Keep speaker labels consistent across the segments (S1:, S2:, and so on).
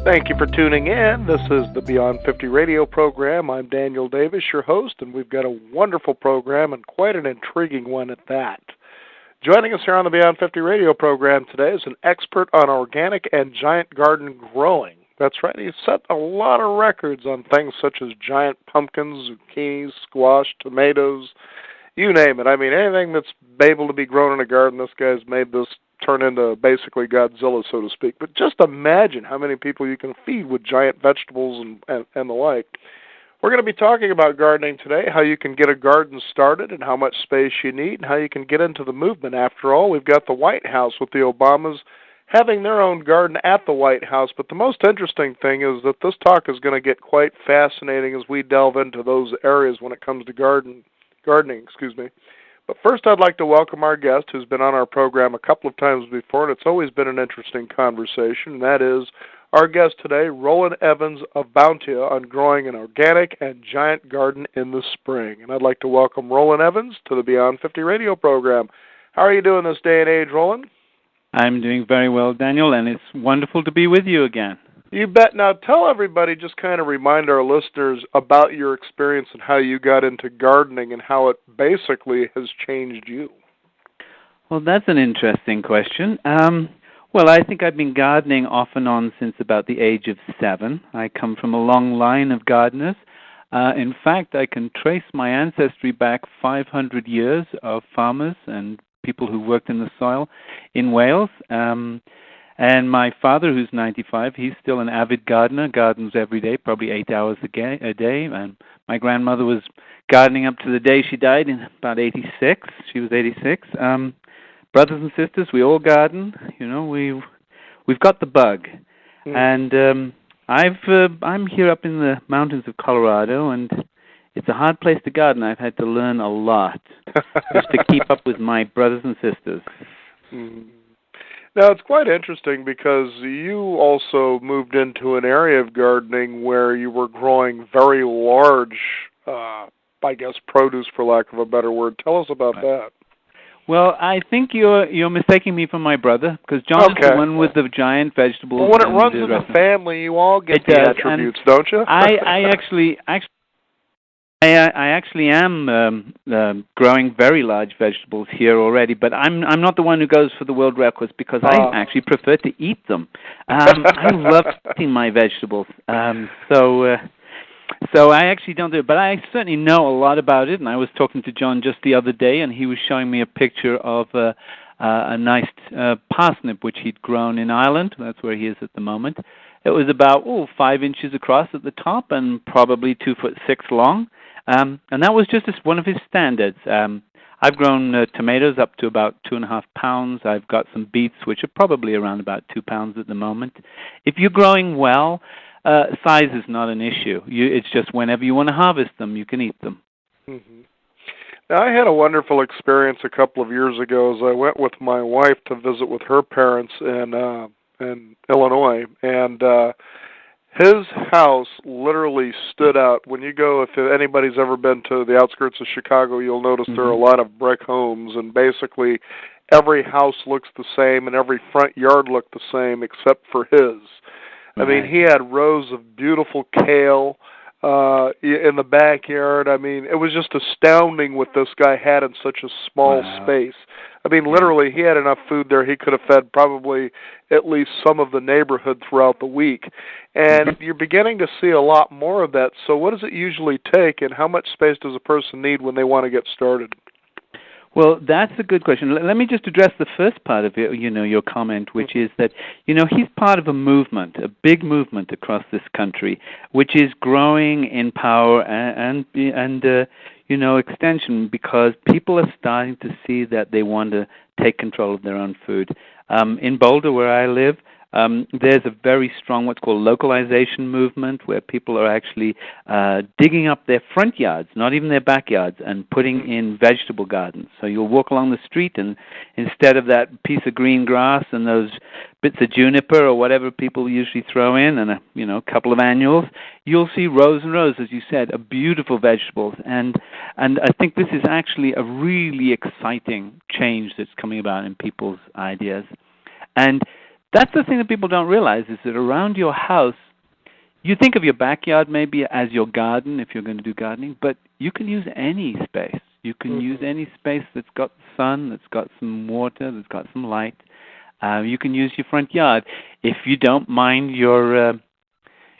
S1: Thank you for tuning in. This is the Beyond 50 radio program. I'm Daniel Davis, your host, and we've got a wonderful program and quite an intriguing one at that. Joining us here on the Beyond 50 radio program today is an expert on organic and giant garden growing. That's right, he's set a lot of records on things such as giant pumpkins, zucchinis, squash, tomatoes, you name it. I mean, anything that's able to be grown in a garden, this guy's made this turn into basically Godzilla, so to speak. But just imagine how many people you can feed with giant vegetables and the like. We're going to be talking about gardening today, how you can get a garden started and how much space you need and how you can get into the movement. After all, we've got the White House with the Obamas having their own garden at the White House. But the most interesting thing is that this talk is going to get quite fascinating as we delve into those areas when it comes to gardening. But first, I'd like to welcome our guest who's been on our program a couple of times before, and it's always been an interesting conversation, and that is our guest today, Roland Evans of Bountia, on growing an organic and giant garden in the spring. And I'd like to welcome Roland Evans to the Beyond 50 radio program. How are you doing this day and age, Roland?
S2: I'm doing very well, Daniel, and it's wonderful to be with you again.
S1: You bet. Now, tell everybody, just kind of remind our listeners about your experience and how you got into gardening and how it basically has changed you.
S2: Well, that's an interesting question. Well, I think I've been gardening off and on since about the age of 7. I come from a long line of gardeners. In fact, I can trace my ancestry back 500 years of farmers and people who worked in the soil in Wales. And my father, who's 95, he's still an avid gardener, gardens every day, probably 8 hours a day. And my grandmother was gardening up to the day she died in about 86. She was 86. Brothers and sisters, we all garden. You know, we've got the bug. And I'm here up in the mountains of Colorado, and it's a hard place to garden. I've had to learn a lot just to keep up with my brothers and sisters.
S1: Now, it's quite interesting because you also moved into an area of gardening where you were growing very large, I guess, produce, for lack of a better word. Tell us about that.
S2: Well, I think you're mistaking me for my brother, because John is the one with the giant vegetables.
S1: Well, when it runs in the family, you all get the attributes, don't you?
S2: I actually am growing very large vegetables here already, but I'm not the one who goes for the world records because I actually prefer to eat them. I love eating my vegetables, so I actually don't do it, but I certainly know a lot about it. And I was talking to John just the other day, and he was showing me a picture of a nice parsnip which he'd grown in Ireland. That's where he is at the moment. It was about 5 inches across at the top and probably 2'6" long. And that was just one of his standards. I've grown tomatoes up to about 2.5 pounds. I've got some beets, which are probably around about 2 pounds at the moment. If you're growing well, size is not an issue. It's just whenever you want to harvest them, you can eat them.
S1: Mm-hmm. Now, I had a wonderful experience a couple of years ago as I went with my wife to visit with her parents in Illinois, and his house literally stood out. When you go, if anybody's ever been to the outskirts of Chicago, you'll notice there are a lot of brick homes, and basically every house looks the same and every front yard looked the same except for his. I mean, he had rows of beautiful kale in the backyard. I mean, it was just astounding what this guy had in such a small space. I mean, literally, he had enough food there, he could have fed probably at least some of the neighborhood throughout the week. And you're beginning to see a lot more of that. So what does it usually take, and how much space does a person need when they want to get started?
S2: Well, that's a good question. Let me just address the first part of it, your comment, which is that, he's part of a movement, a big movement across this country, which is growing in power and extension, because people are starting to see that they want to take control of their own food. In Boulder, where I live, there's a very strong what's called localization movement, where people are actually digging up their front yards, not even their backyards, and putting in vegetable gardens. So you'll walk along the street, and instead of that piece of green grass and those bits of juniper or whatever people usually throw in, and a couple of annuals, you'll see rows and rows, as you said, of beautiful vegetables. And I think this is actually a really exciting change that's coming about in people's ideas. And That's the thing that people don't realize, is that around your house, you think of your backyard maybe as your garden if you're going to do gardening, but you can use any space. You can use any space that's got sun, that's got some water, that's got some light. You can use your front yard if you don't mind your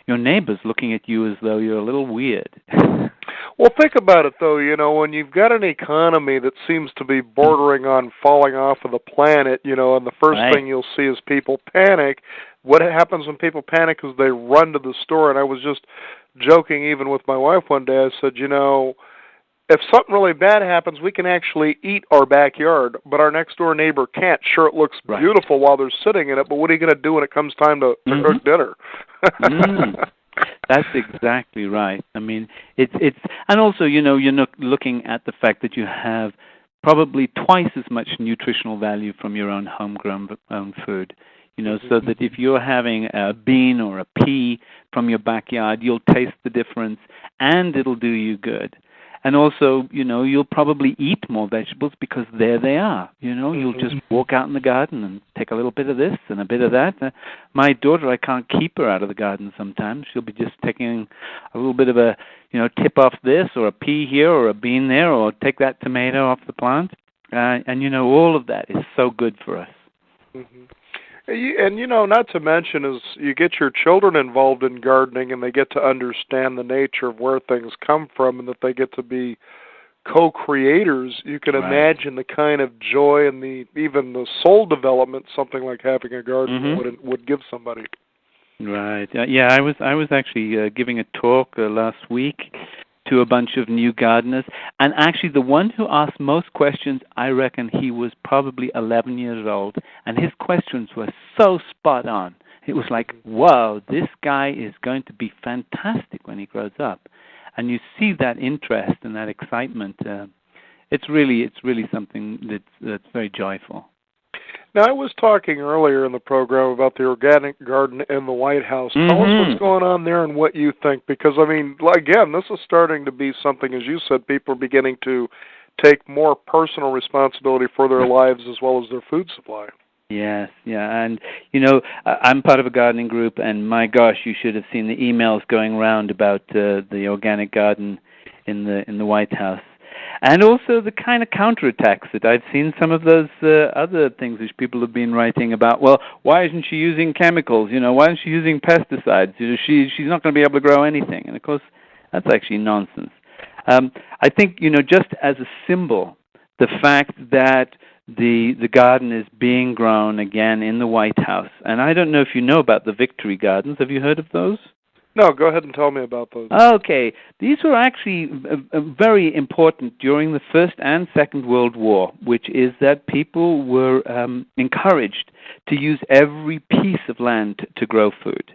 S2: neighbors looking at you as though you're a little weird.
S1: Well, think about it, though. When you've got an economy that seems to be bordering on falling off of the planet, and the first thing you'll see is people panic. What happens when people panic is they run to the store. And I was just joking even with my wife one day. I said, if something really bad happens, we can actually eat our backyard, but our next-door neighbor can't. Sure, it looks beautiful while they're sitting in it, but what are you going to do when it comes time to cook dinner?
S2: That's exactly right. I mean, it's and also, you're looking at the fact that you have probably twice as much nutritional value from your own homegrown food. So that if you're having a bean or a pea from your backyard, you'll taste the difference, and it'll do you good. And also, you'll probably eat more vegetables because there they are. You'll just walk out in the garden and take a little bit of this and a bit of that. My daughter, I can't keep her out of the garden sometimes. She'll be just taking a little bit of a, tip off this or a pea here or a bean there or take that tomato off the plant. And all of that is so good for us.
S1: Mm-hmm. And, not to mention is you get your children involved in gardening and they get to understand the nature of where things come from and that they get to be co-creators. You can imagine the kind of joy and even the soul development something like having a garden would give somebody. Right.
S2: Yeah, I was actually giving a talk last week to a bunch of new gardeners, and actually the one who asked most questions, I reckon he was probably 11 years old, and his questions were so spot on. It was like, wow, this guy is going to be fantastic when he grows up. And you see that interest and that excitement. It's really something that's very joyful.
S1: Now, I was talking earlier in the program about the organic garden in the White House. Tell us what's going on there and what you think, because, again, this is starting to be something, as you said, people are beginning to take more personal responsibility for their lives as well as their food supply.
S2: Yes, yeah, and, I'm part of a gardening group, and my gosh, you should have seen the emails going around about the organic garden in the White House. And also the kind of counterattacks that I've seen, some of those other things which people have been writing about. Well, why isn't she using chemicals? Why isn't she using pesticides? She's not going to be able to grow anything. And, of course, that's actually nonsense. I think, just as a symbol, the fact that the garden is being grown again in the White House. And I don't know if you know about the Victory Gardens. Have you heard of those?
S1: No, go ahead and tell me about those.
S2: Okay. These were actually very important during the First and Second World War, which is that people were encouraged to use every piece of land to grow food.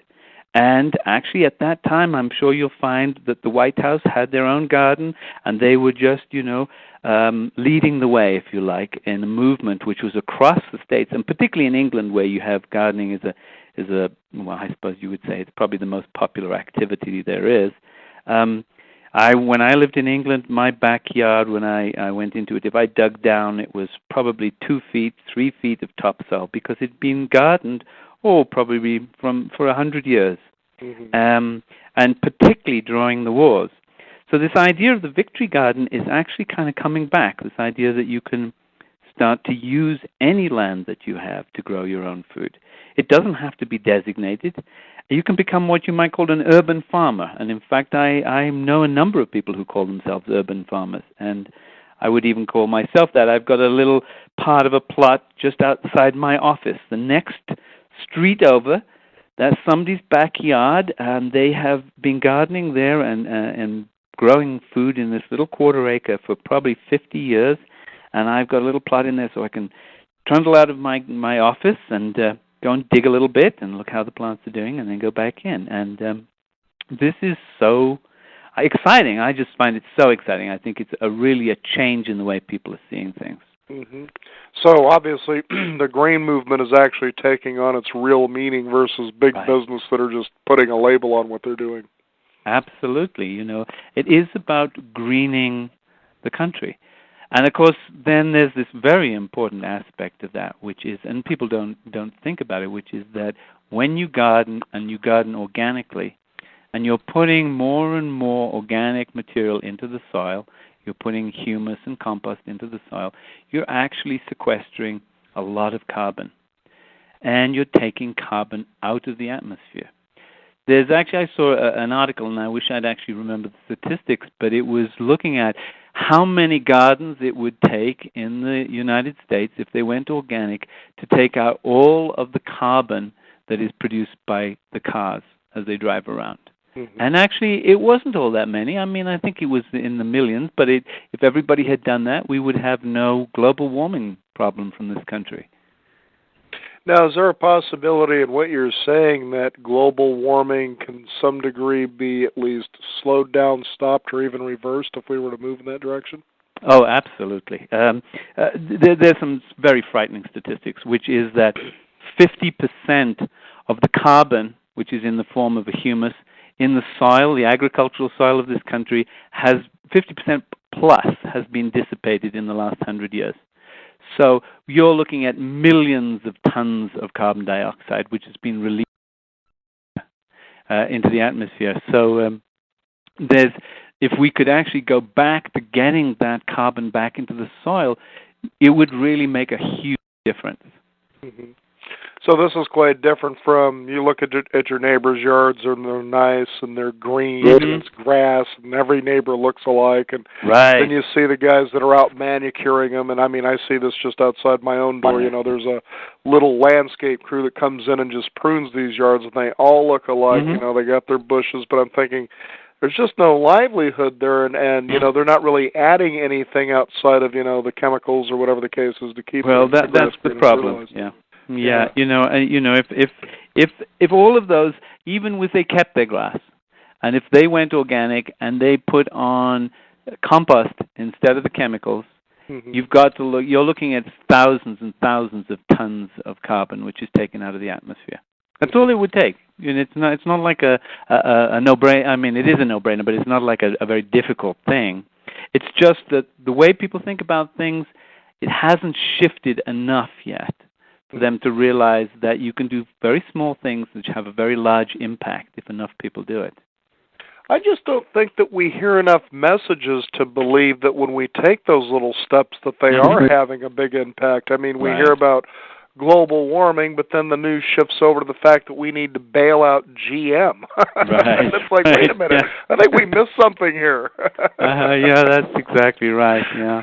S2: And actually at that time, I'm sure you'll find that the White House had their own garden, and they were just, leading the way, if you like, in a movement which was across the states, and particularly in England where you have gardening as a well, I suppose you would say it's probably the most popular activity there is. When I lived in England, my backyard, when I went into it, if I dug down, it was probably 2 feet, 3 feet of topsoil because it'd been gardened, probably for 100 years, and particularly during the wars. So this idea of the Victory Garden is actually kind of coming back, this idea that you can start to use any land that you have to grow your own food. It doesn't have to be designated. You can become what you might call an urban farmer. And in fact, I know a number of people who call themselves urban farmers. And I would even call myself that. I've got a little part of a plot just outside my office. The next street over, that's somebody's backyard, and they have been gardening there and growing food in this little quarter acre for probably 50 years. And I've got a little plot in there so I can trundle out of my office and go and dig a little bit and look how the plants are doing and then go back in. And this is so exciting. I just find it so exciting. I think it's really a change in the way people are seeing things.
S1: Mm-hmm. So obviously the green movement is actually taking on its real meaning versus big business that are just putting a label on what they're doing.
S2: Absolutely. It is about greening the country. And of course, then there's this very important aspect of that, which is, and people don't think about it, which is that when you garden and you garden organically, and you're putting more and more organic material into the soil, you're putting humus and compost into the soil, you're actually sequestering a lot of carbon. And you're taking carbon out of the atmosphere. There's actually, I saw an article, and I wish I'd actually remembered the statistics, but it was looking at how many gardens it would take in the United States if they went organic to take out all of the carbon that is produced by the cars as they drive around. Mm-hmm. And actually, it wasn't all that many. I mean, I think it was in the millions, but if everybody had done that, we would have no global warming problem from this country.
S1: Now, is there a possibility in what you're saying that global warming can some degree be at least slowed down, stopped, or even reversed if we were to move in that direction?
S2: Oh, absolutely. There's some very frightening statistics, which is that 50% of the carbon, which is in the form of a humus, in the soil, the agricultural soil of this country, has 50% plus has been dissipated in the last 100 years. So you're looking at millions of tons of carbon dioxide, which has been released into the atmosphere. So if we could actually go back to getting that carbon back into the soil, it would really make a huge difference.
S1: Mm-hmm. So this is quite different from, you look at your neighbor's yards and they're nice and they're green mm-hmm. and it's grass and every neighbor looks alike, and
S2: right.
S1: then you see the guys that are out manicuring them, and I mean, I see this just outside my own door. You know, there's a little landscape crew that comes in and just prunes these yards, and they all look alike. Mm-hmm. You know, they got their bushes, but I'm thinking, there's just no livelihood there, and you know, they're not really adding anything outside of, you know, the chemicals or whatever the case is to keep.
S2: Well, that's the problem. Yeah, you know, if all of those, even if they kept their grass, and if they went organic and they put on compost instead of the chemicals, mm-hmm. you're looking at thousands and thousands of tons of carbon which is taken out of the atmosphere. That's all it would take. And it's not like a no-brainer. I mean, it is a no-brainer, but it's not like a very difficult thing. It's just that the way people think about things, it hasn't shifted enough yet for them to realize that you can do very small things which have a very large impact if enough people do it.
S1: I just don't think that we hear enough messages to believe that when we take those little steps that they mm-hmm. are having a big impact. I mean, we hear about global warming, but then the news shifts over to the fact that we need to bail out GM.
S2: Right.
S1: And it's like, wait a minute, yeah. I think we missed something here.
S2: Yeah, that's exactly right. Yeah,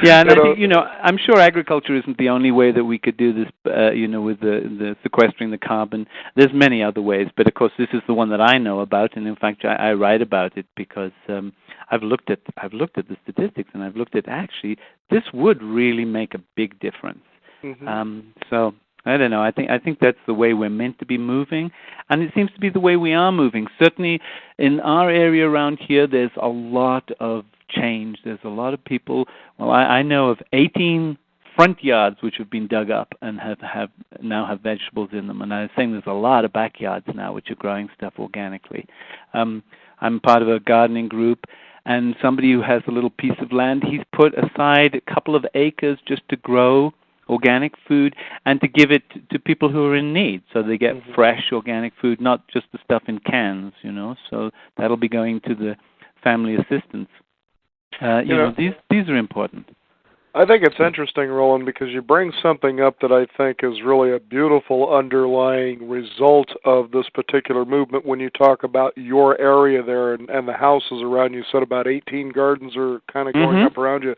S2: yeah, and I think, you know, I'm sure agriculture isn't the only way that we could do this. You know, with the sequestering the carbon. There's many other ways, but of course, this is the one that I know about, and in fact, I write about it because I've looked at the statistics, and I've looked at actually this would really make a big difference. Mm-hmm. So I don't know. I think that's the way we're meant to be moving, and it seems to be the way we are moving. Certainly, in our area around here, there's a lot of change. There's a lot of people. Well, I know of 18 front yards which have been dug up and now have vegetables in them. And I was saying there's a lot of backyards now which are growing stuff organically. I'm part of a gardening group. And somebody who has a little piece of land, he's put aside a couple of acres just to grow organic food and to give it to people who are in need, so they get mm-hmm. fresh organic food, not just the stuff in cans, you know. So that'll be going to the family assistance. You know, these are important.
S1: I think it's interesting, Roland, because you bring something up that I think is really a beautiful underlying result of this particular movement when you talk about your area there and the houses around you. You said about 18 gardens are kind of going mm-hmm. up around you,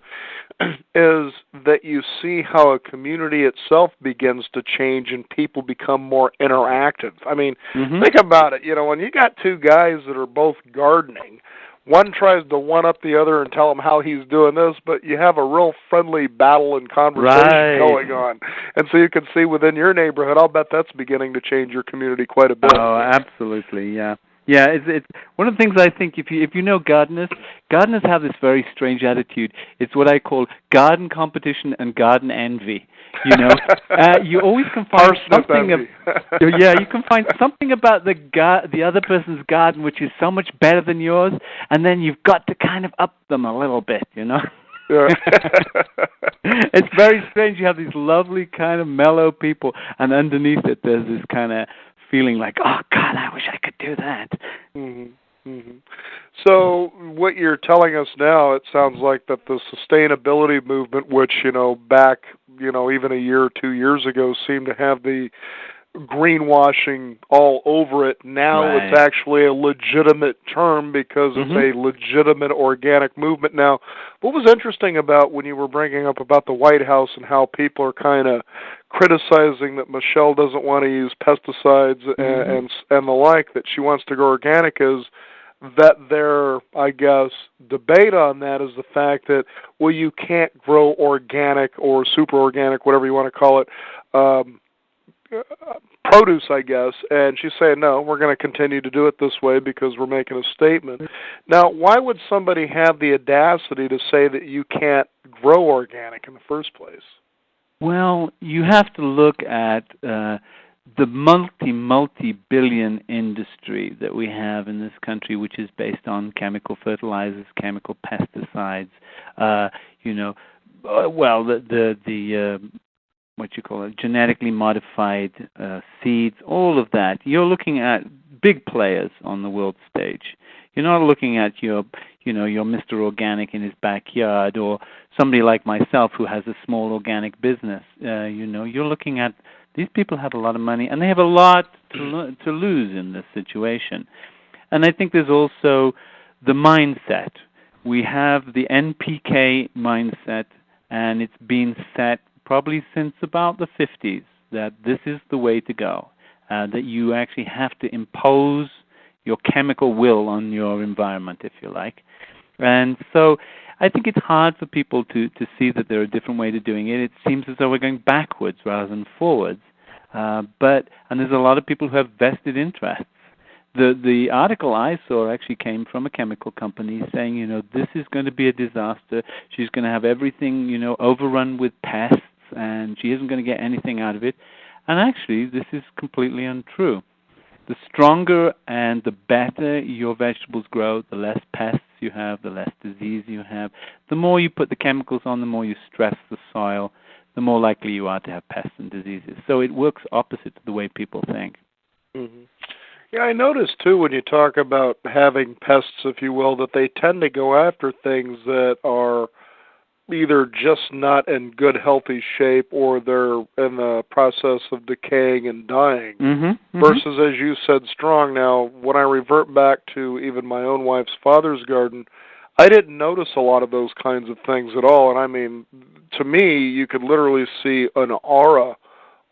S1: is that you see how a community itself begins to change and people become more interactive. I mean, mm-hmm. think about it. You know, when you got two guys that are both gardening, one tries to one-up the other and tell him how he's doing this, but you have a real friendly battle and conversation going on. And so you can see within your neighborhood, I'll bet that's beginning to change your community quite a bit.
S2: Oh, absolutely, yeah. Yeah, it's one of the things I think, if you know gardeners have this very strange attitude. It's what I call garden competition and garden envy. You know, you always can find something. You can find something about the other person's garden which is so much better than yours, and then you've got to kind of up them a little bit. You know.
S1: Yeah.
S2: It's very strange. You have these lovely kind of mellow people, and underneath it, there's this kind of feeling like, oh God, I wish I could do that.
S1: hmm hmm So what you're telling us now, it sounds like that the sustainability movement, which back even a year or 2 years ago, seemed to have the greenwashing all over it. Now
S2: Right.
S1: it's actually a legitimate term because it's a legitimate organic movement. Now, what was interesting about when you were bringing up about the White House and how people are kind of criticizing that Michelle doesn't want to use pesticides and the like, that she wants to go organic, is that their, I guess, debate on that is the fact that, well, you can't grow organic or super organic, whatever you want to call it, produce, I guess, and she's saying, no, we're going to continue to do it this way because we're making a statement. Now, why would somebody have the audacity to say that you can't grow organic in the first place?
S2: Well, you have to look at the multi-billion industry that we have in this country, which is based on chemical fertilizers, chemical pesticides, the what you call it, genetically modified seeds, all of that. You're looking at big players on the world stage. You're not looking at your Mr. Organic in his backyard, or somebody like myself who has a small organic business. You're looking at, these people have a lot of money, and they have a lot to lose in this situation. And I think there's also the mindset. We have the NPK mindset, and it's been set probably since about the 50s, that this is the way to go, that you actually have to impose your chemical will on your environment, if you like. And so I think it's hard for people to see that there are different ways of doing it. It seems as though we're going backwards rather than forwards. And there's a lot of people who have vested interests. The article I saw actually came from a chemical company saying, this is going to be a disaster. She's going to have everything, overrun with pests, and she isn't going to get anything out of it. And actually, this is completely untrue. The stronger and the better your vegetables grow, the less pests you have, the less disease you have. The more you put the chemicals on, the more you stress the soil, the more likely you are to have pests and diseases. So it works opposite to the way people think.
S1: Mm-hmm. Yeah, I noticed, too, when you talk about having pests, if you will, that they tend to go after things that are either just not in good, healthy shape, or they're in the process of decaying and dying, versus, as you said, strong. Now, when I revert back to even my own wife's father's garden, I didn't notice a lot of those kinds of things at all. And I mean, to me, you could literally see an aura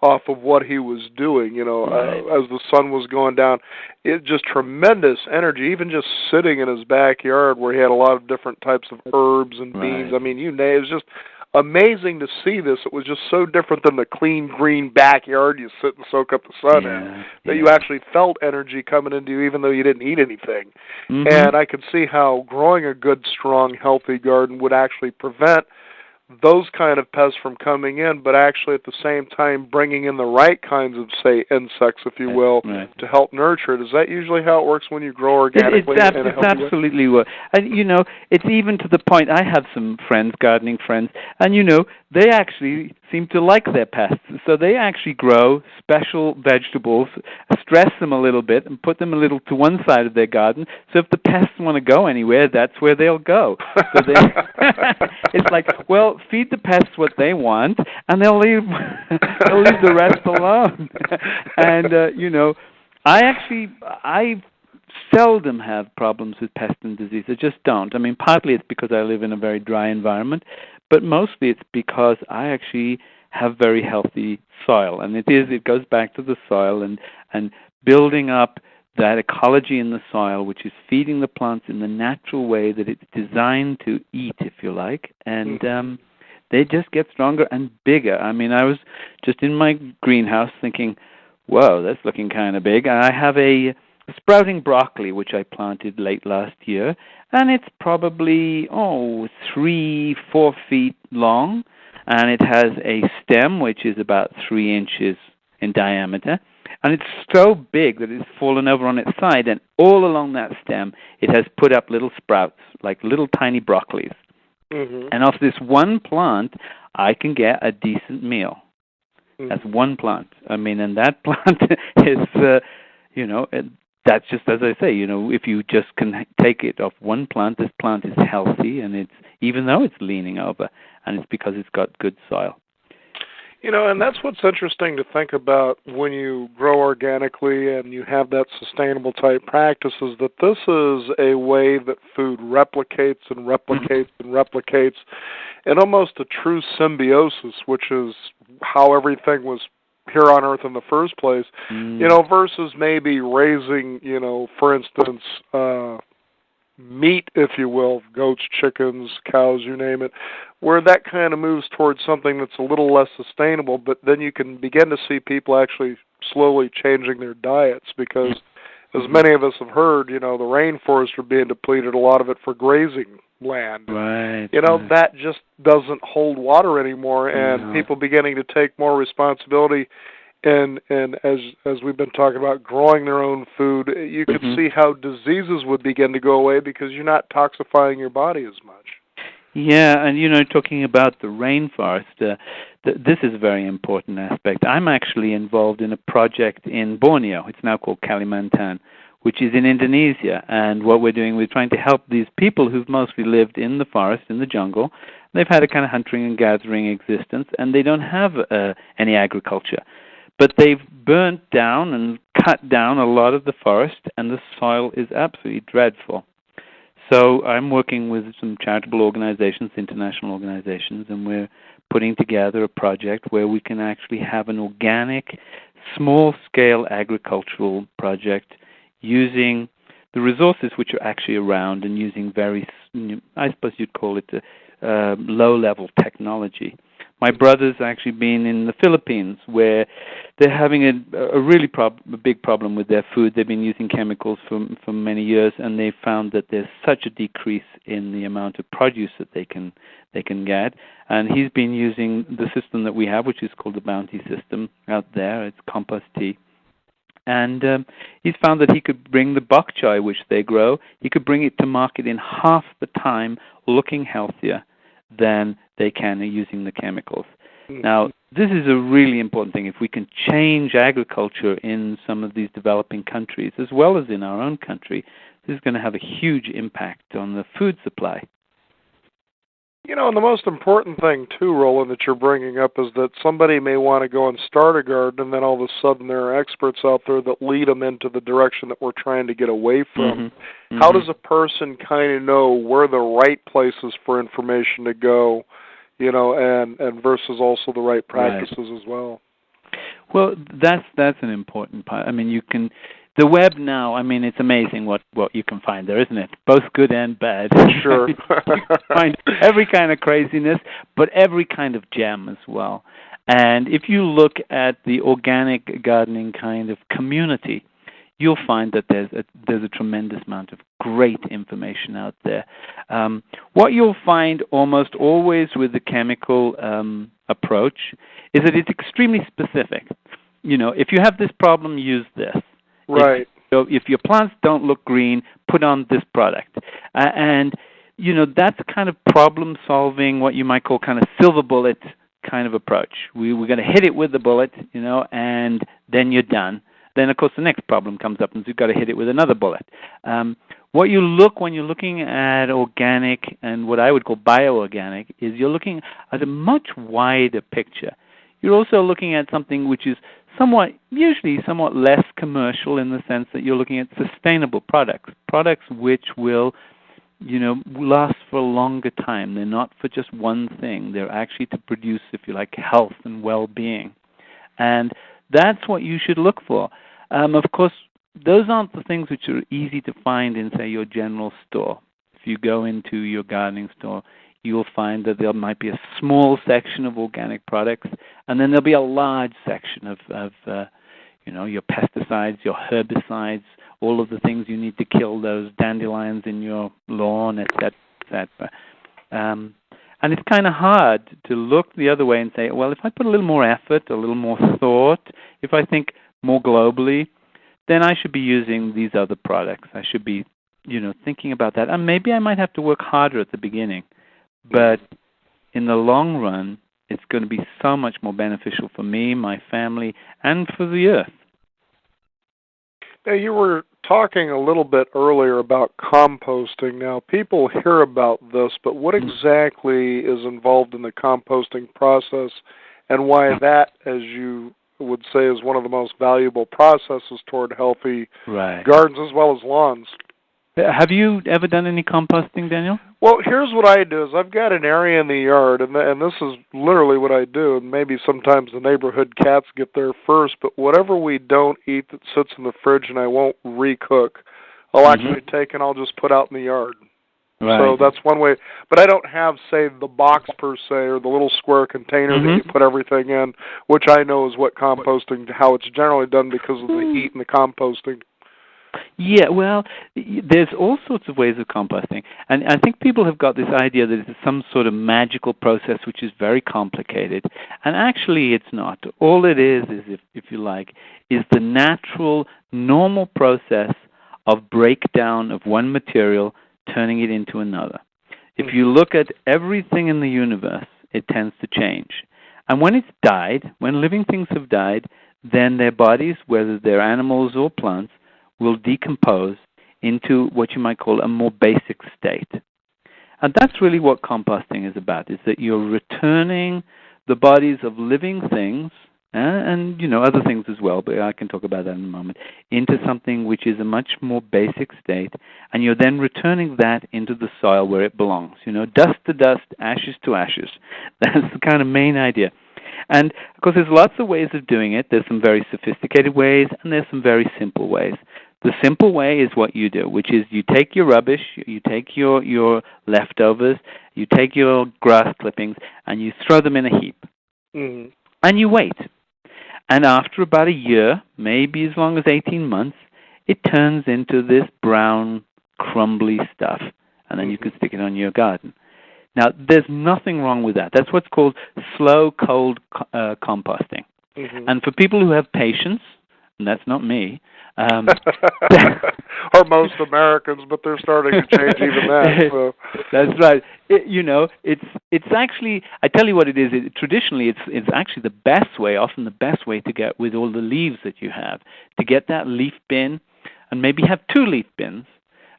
S1: off of what he was doing, as the sun was going down. It just tremendous energy, even just sitting in his backyard where he had a lot of different types of herbs and beans. I mean, it was just amazing to see this. It was just so different than the clean, green backyard you sit and soak up the sun in, that you actually felt energy coming into you even though you didn't eat anything. And I could see how growing a good, strong, healthy garden would actually prevent those kind of pests from coming in, but actually at the same time bringing in the right kinds of, say, insects, if you will, to help nurture it. Is that usually how it works when you grow organically?
S2: It's absolutely what. And, it's even to the point, I have some friends, gardening friends, and, they actually seem to like their pests. So they actually grow special vegetables, stress them a little bit, and put them a little to one side of their garden. So if the pests want to go anywhere, that's where they'll go. So it's like, well, feed the pests what they want, and they'll leave the rest alone. And I seldom have problems with pests and disease. I just don't. I mean, partly it's because I live in a very dry environment, but mostly it's because I actually have very healthy soil, and it goes back to the soil and building up that ecology in the soil, which is feeding the plants in the natural way that it's designed to eat, if you like, and they just get stronger and bigger. I mean, I was just in my greenhouse thinking, whoa, that's looking kind of big. I have a sprouting broccoli, which I planted late last year, and it's probably, 3-4 feet long, and it has a stem which is about 3 inches in diameter, and it's so big that it's fallen over on its side, and all along that stem it has put up little sprouts, like little tiny broccolis.
S1: Mm-hmm.
S2: And off this one plant, I can get a decent meal.
S1: Mm-hmm.
S2: That's one plant. I mean, and that plant is, that's just as I say. If you just can take it off one plant, this plant is healthy, and it's even though it's leaning over, and it's because it's got good soil.
S1: And that's what's interesting to think about when you grow organically and you have that sustainable type practices, that this is a way that food replicates and replicates and replicates in almost a true symbiosis, which is how everything was here on Earth in the first place, versus maybe raising, for instance, meat, if you will, goats, chickens, cows, you name it, where that kind of moves towards something that's a little less sustainable, but then you can begin to see people actually slowly changing their diets because, as many of us have heard, the rainforests are being depleted, a lot of it for grazing land.
S2: Right.
S1: That just doesn't hold water anymore, and people beginning to take more responsibility. And as we've been talking about growing their own food, you could see how diseases would begin to go away because you're not toxifying your body as much.
S2: Yeah, and talking about the rainforest, this is a very important aspect. I'm actually involved in a project in Borneo. It's now called Kalimantan, which is in Indonesia. And what we're doing, we're trying to help these people who've mostly lived in the forest, in the jungle. They've had a kind of hunting and gathering existence, and they don't have any agriculture. But they've burnt down and cut down a lot of the forest, and the soil is absolutely dreadful. So I'm working with some charitable organizations, international organizations, and we're putting together a project where we can actually have an organic, small-scale agricultural project using the resources which are actually around and using very, I suppose you'd call it low-level technology. My brother's actually been in the Philippines, where they're having a really big problem with their food. They've been using chemicals for many years, and they found that there's such a decrease in the amount of produce that they can get. And he's been using the system that we have, which is called the Bounty system out there. It's compost tea. And he's found that he could bring the bok choy, which they grow, he could bring it to market in half the time, looking healthier than they can using the chemicals. Now, this is a really important thing. If we can change agriculture in some of these developing countries, as well as in our own country, this is going to have a huge impact on the food supply.
S1: And the most important thing, too, Roland, that you're bringing up is that somebody may want to go and start a garden, and then all of a sudden there are experts out there that lead them into the direction that we're trying to get away from. How does a person kind of know where the right places for information to go, and versus also the right practices as well?
S2: Well, that's an important part. I mean, the web now, I mean, it's amazing what you can find there, isn't it? Both good and bad.
S1: Sure.
S2: You can find every kind of craziness, but every kind of gem as well. And if you look at the organic gardening kind of community, you'll find that there's a tremendous amount of great information out there. What you'll find almost always with the chemical approach is that it's extremely specific. If you have this problem, use this.
S1: Right.
S2: If your plants don't look green, put on this product. And that's kind of problem-solving, what you might call kind of silver bullet kind of approach. We're going to hit it with the bullet, and then you're done. Then, of course, the next problem comes up, and you've got to hit it with another bullet. What you look when you're looking at organic and what I would call bioorganic is you're looking at a much wider picture. You're also looking at something which is usually somewhat less commercial in the sense that you're looking at sustainable products which will, last for a longer time. They're not for just one thing. They're actually to produce, if you like, health and well-being. And that's what you should look for. Of course, those aren't the things which are easy to find in, say, your general store. If you go into your gardening store, you'll find that there might be a small section of organic products, and then there'll be a large section of your pesticides, your herbicides, all of the things you need to kill those dandelions in your lawn, etc., etc. And it's kind of hard to look the other way and say, well, if I put a little more effort, a little more thought, if I think more globally, then I should be using these other products. I should be, thinking about that. And maybe I might have to work harder at the beginning. But in the long run, it's going to be so much more beneficial for me, my family, and for the earth.
S1: Now, you were talking a little bit earlier about composting. Now, people hear about this, but what exactly is involved in the composting process, and why that, as you would say, is one of the most valuable processes toward healthy gardens as well as lawns?
S2: Have you ever done any composting, Daniel?
S1: Well, here's what I do: is I've got an area in the yard, and this is literally what I do. And maybe sometimes the neighborhood cats get there first, but whatever we don't eat that sits in the fridge and I won't recook, I'll actually take and I'll just put out in the yard. Right. So that's one way. But I don't have, say, the box per se, or the little square container that you put everything in, which I know is what composting, how it's generally done because of the heat and the composting.
S2: Yeah, well, there's all sorts of ways of composting. And I think people have got this idea that it's some sort of magical process which is very complicated. And actually it's not. All it is if you like, is the natural, normal process of breakdown of one material, turning it into another. If you look at everything in the universe, it tends to change. And when it's died, when living things have died, then their bodies, whether they're animals or plants, will decompose into what you might call a more basic state. And that's really what composting is about, is that you're returning the bodies of living things, and other things as well, but I can talk about that in a moment, into something which is a much more basic state, and you're then returning that into the soil where it belongs. Dust to dust, ashes to ashes. That's the kind of main idea. And, of course, there's lots of ways of doing it. There's some very sophisticated ways, and there's some very simple ways. The simple way is what you do, which is you take your rubbish, you take your leftovers, you take your grass clippings, and you throw them in a heap. Mm-hmm. And you wait. And after about a year, maybe as long as 18 months, it turns into this brown, crumbly stuff. And then you can stick it on your garden. Now, there's nothing wrong with that. That's what's called slow, cold composting. Mm-hmm. And for people who have patience, and that's not me.
S1: Or most Americans, but they're starting to change even that. So.
S2: That's right. It's actually, I tell you what it is. Traditionally, it's actually the best way, often the best way to get with all the leaves that you have, to get that leaf bin, and maybe have 2 leaf bins.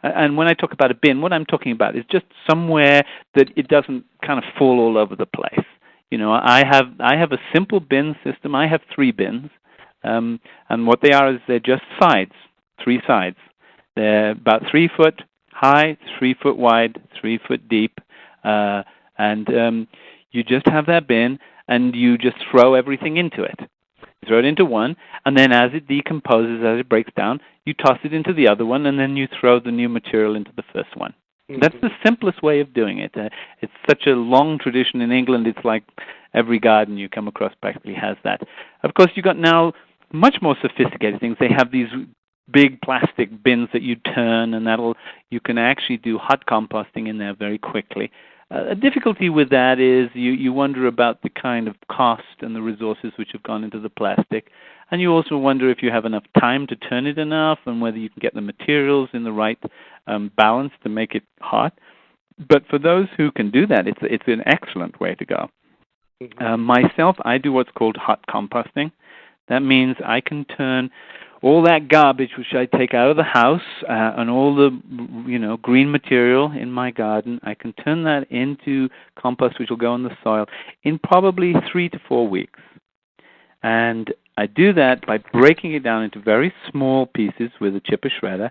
S2: And when I talk about a bin, what I'm talking about is just somewhere that it doesn't kind of fall all over the place. I have a simple bin system. I have 3 bins, and what they are is they're just sides, 3 sides. They're about 3 foot high, 3 foot wide, 3 foot deep, and you just have that bin, and you just throw everything into it. You throw it into one, and then as it decomposes, as it breaks down, you toss it into the other one, and then you throw the new material into the first one. Mm-hmm. That's the simplest way of doing it. It's such a long tradition in England, it's like every garden you come across practically has that. Of course, you've got now much more sophisticated things. They have these big plastic bins that you turn, and you can actually do hot composting in there very quickly. A difficulty with that is you wonder about the kind of cost and the resources which have gone into the plastic, and you also wonder if you have enough time to turn it enough, and whether you can get the materials in the right balance to make it hot. But for those who can do that, it's an excellent way to go. Mm-hmm. Myself, I do what's called hot composting. That means I can turn all that garbage which I take out of the house and all the green material in my garden, I can turn that into compost which will go in the soil in probably 3 to 4 weeks. And I do that by breaking it down into very small pieces with a chipper shredder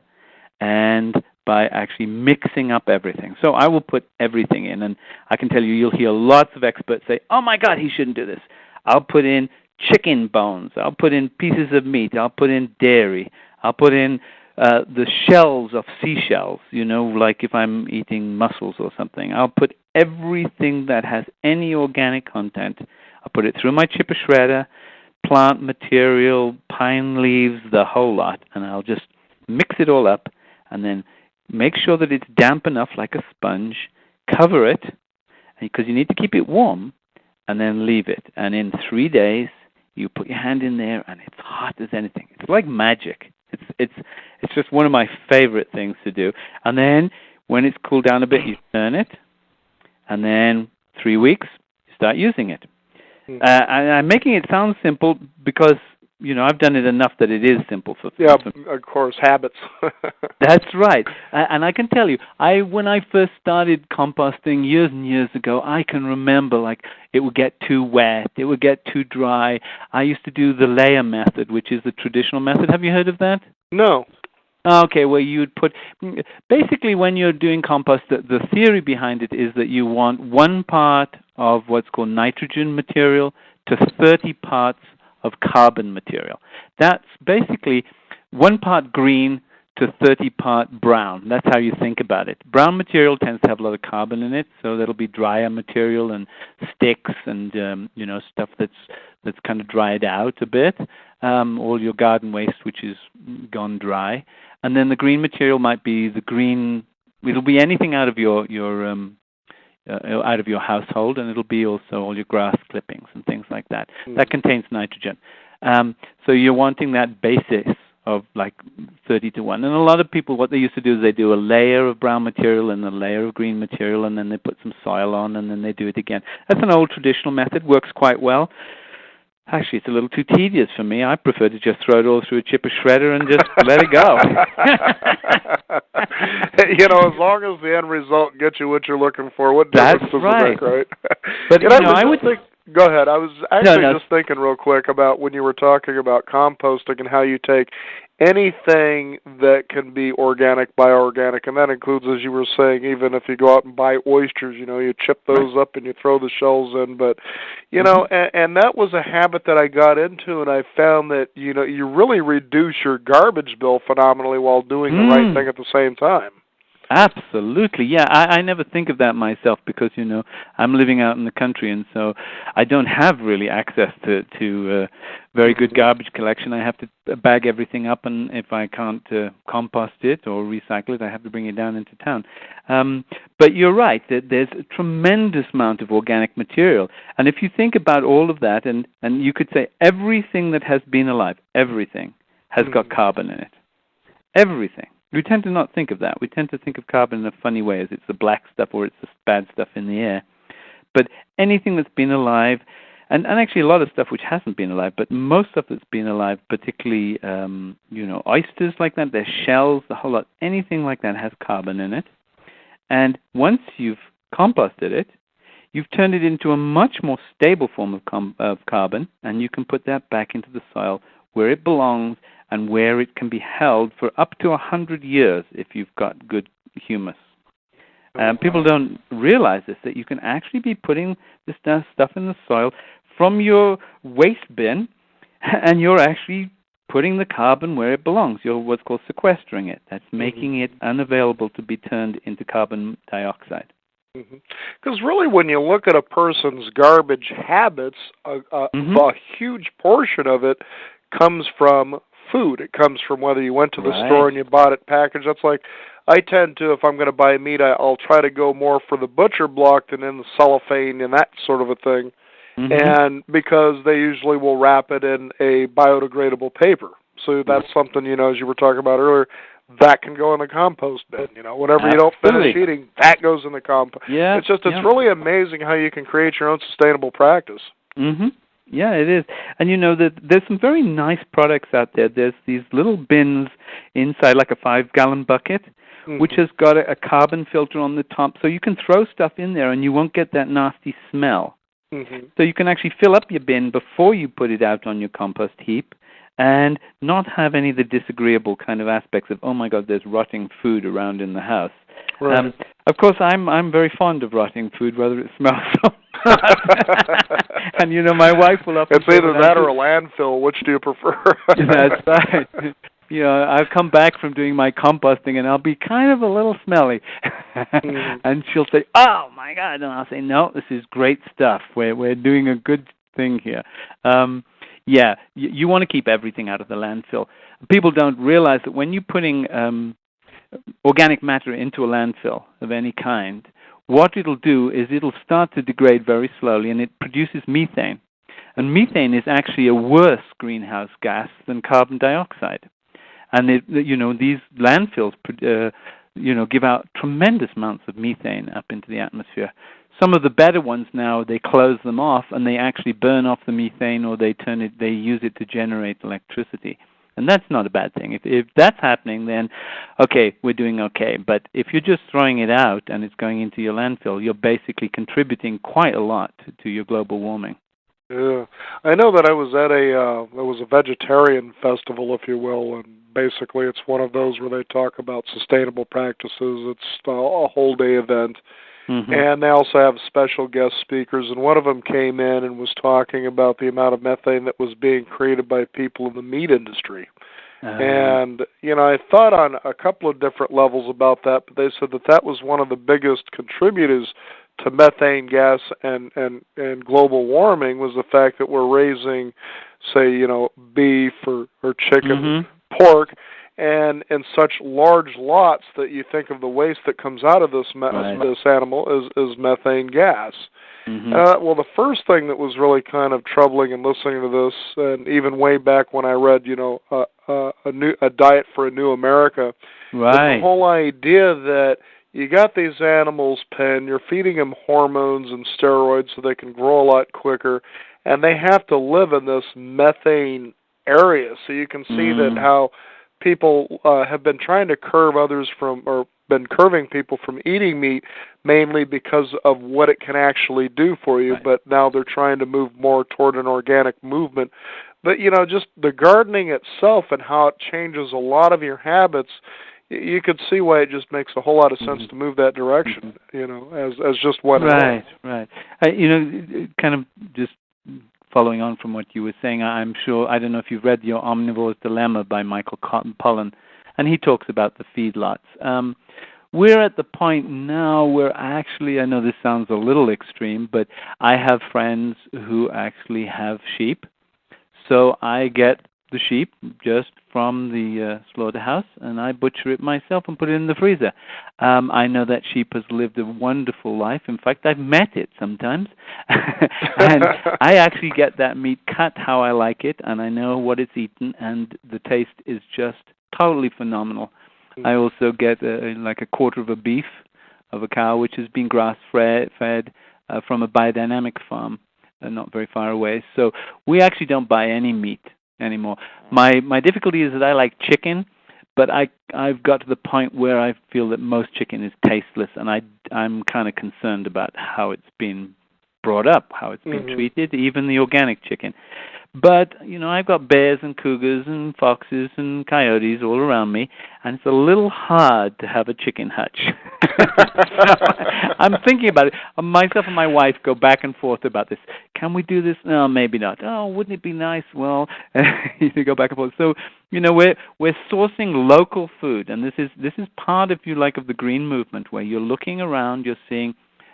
S2: and by actually mixing up everything. So I will put everything in, and I can tell you'll hear lots of experts say, "Oh my God, he shouldn't do this." I'll put in chicken bones, I'll put in pieces of meat, I'll put in dairy, I'll put in the shells of seashells, like if I'm eating mussels or something. I'll put everything that has any organic content. I'll put it through my chipper shredder, plant material, pine leaves, the whole lot, and I'll just mix it all up and then make sure that it's damp enough like a sponge, cover it, because you need to keep it warm, and then leave it. And in 3 days, you put your hand in there, and it's hot as anything. It's like magic. It's just one of my favorite things to do. And then when it's cooled down a bit, you turn it, and then 3 weeks, you start using it. I'm making it sound simple because, I've done it enough that it is simple for
S1: yeah, of course, habits.
S2: That's right. And I can tell you, when I first started composting years and years ago, I can remember, it would get too wet, it would get too dry. I used to do the layer method, which is the traditional method. Have you heard of that?
S1: No.
S2: Okay, well, you'd basically when you're doing compost, the theory behind it is that you want 1 part of what's called nitrogen material to 30 parts of carbon material. That's basically 1 part green to 30 part brown. That's how you think about it. Brown material tends to have a lot of carbon in it, so that'll be drier material and sticks and stuff that's kind of dried out a bit. All your garden waste, which is gone dry. And then the green material might be the green. It'll be anything out of your household, and it'll be also all your grass clippings and things like that. That contains nitrogen. So you're wanting that basis of 30 to 1. And a lot of people, what they used to do is they do a layer of brown material and a layer of green material, and then they put some soil on, and then they do it again. That's an old traditional method, works quite well. Actually, it's a little too tedious for me. I prefer to just throw it all through a chipper shredder and just let it go.
S1: As long as the end result gets you what you're looking for, what difference does it make, right?
S2: But I would think.
S1: Go ahead. I was actually just thinking real quick about when you were talking about composting and how you take anything that can be organic, bioorganic, and that includes, as you were saying, even if you go out and buy oysters, you chip those up and you throw the shells in. But, and that was a habit that I got into, and I found that, you really reduce your garbage bill phenomenally while doing the right thing at the same time.
S2: Absolutely, yeah. I never think of that myself because I'm living out in the country, and so I don't have really access to very good garbage collection. I have to bag everything up, and if I can't compost it or recycle it, I have to bring it down into town. But you're right that there's a tremendous amount of organic material, and if you think about all of that, and you could say everything that has been alive, everything has got carbon in it. Everything. We tend to not think of that. We tend to think of carbon in a funny way, as it's the black stuff or it's the bad stuff in the air. But anything that's been alive, and actually a lot of stuff which hasn't been alive, but most stuff that's been alive, particularly, oysters like that, their shells, the whole lot, anything like that has carbon in it. And once you've composted it, you've turned it into a much more stable form of carbon, and you can put that back into the soil where it belongs and where it can be held for up to 100 years if you've got good humus. People don't realize this, that you can actually be putting this stuff in the soil from your waste bin, and you're actually putting the carbon where it belongs. You're what's called sequestering it. That's making it unavailable to be turned into carbon dioxide.
S1: Because really, when you look at a person's garbage habits, a huge portion of it comes from food. It comes from whether you went to the store and you bought it packaged. That's like, I tend to, if I'm going to buy meat, I'll try to go more for the butcher block than in the cellophane and that sort of a thing. And because they usually will wrap it in a biodegradable paper. So that's something, as you were talking about earlier, that can go in the compost bin. Whatever you don't finish eating, that goes in the compost. Yeah, it's really amazing how you can create your own sustainable practice.
S2: Yeah, it is. And there's some very nice products out there. There's these little bins inside, like a 5-gallon bucket, which has got a carbon filter on the top, so you can throw stuff in there and you won't get that nasty smell. So you can actually fill up your bin before you put it out on your compost heap and not have any of the disagreeable kind of aspects of, oh my God, there's rotting food around in the house. Of course, I'm very fond of rotting food, whether it smells so and my wife will often.
S1: It's either that or a landfill. Which do you prefer?
S2: That's right. I'll come back from doing my composting and I'll be kind of a little smelly, and she'll say, "Oh my God!" And I'll say, "No, this is great stuff. We're doing a good thing here." You want to keep everything out of the landfill. People don't realize that when you're putting organic matter into a landfill of any kind, what it'll do is it'll start to degrade very slowly, and it produces methane. And methane is actually a worse greenhouse gas than carbon dioxide. And these landfills give out tremendous amounts of methane up into the atmosphere. Some of the better ones now, they close them off and they actually burn off the methane, or they use it to generate electricity. And that's not a bad thing. If that's happening, then okay, we're doing okay. But if you're just throwing it out and it's going into your landfill, you're basically contributing quite a lot to your global warming.
S1: Yeah, I know that I was at a vegetarian festival, if you will, and basically it's one of those where they talk about sustainable practices. It's a whole day event. Mm-hmm. And they also have special guest speakers, and one of them came in and was talking about the amount of methane that was being created by people in the meat industry. And, I thought on a couple of different levels about that, but they said that was one of the biggest contributors to methane gas and global warming was the fact that we're raising, say, beef or chicken, pork, and in such large lots that you think of the waste that comes out of this animal is methane gas. Mm-hmm. Well, the first thing that was really kind of troubling in listening to this, and even way back when I read, a diet for a new America, was the whole idea that you got these animals penned, you're feeding them hormones and steroids so they can grow a lot quicker, and they have to live in this methane area. So you can see that how people have been trying to been curving people from eating meat mainly because of what it can actually do for you, but now they're trying to move more toward an organic movement. But, just the gardening itself and how it changes a lot of your habits, you could see why it just makes a whole lot of sense to move that direction, as just one.
S2: Right. Kind of just following on from what you were saying, I'm sure, I don't know if you've read Your Omnivore's Dilemma by Michael Pollan, and he talks about the feedlots. We're at the point now where actually, I know this sounds a little extreme, but I have friends who actually have sheep. So I get the sheep just from the slaughterhouse, and I butcher it myself and put it in the freezer. I know that sheep has lived a wonderful life. In fact, I've met it sometimes. And I actually get that meat cut how I like it, and I know what it's eaten, and the taste is just totally phenomenal. I also get like a quarter of a beef of a cow, which has been grass-fed from a biodynamic farm not very far away. So we actually don't buy any meat anymore. My difficulty is that I like chicken, but I've got to the point where I feel that most chicken is tasteless, and I'm kind of concerned about how it's been brought up, how it's been treated, even the organic chicken. But, I've got bears and cougars and foxes and coyotes all around me, and it's a little hard to have a chicken hutch. So I'm thinking about it. Myself and my wife go back and forth about this. Can we do this? No, maybe not. Oh, wouldn't it be nice? Well, you go back and forth. So, we're sourcing local food, and this is part, if you like, of the green movement, where you're looking around, you're seeing,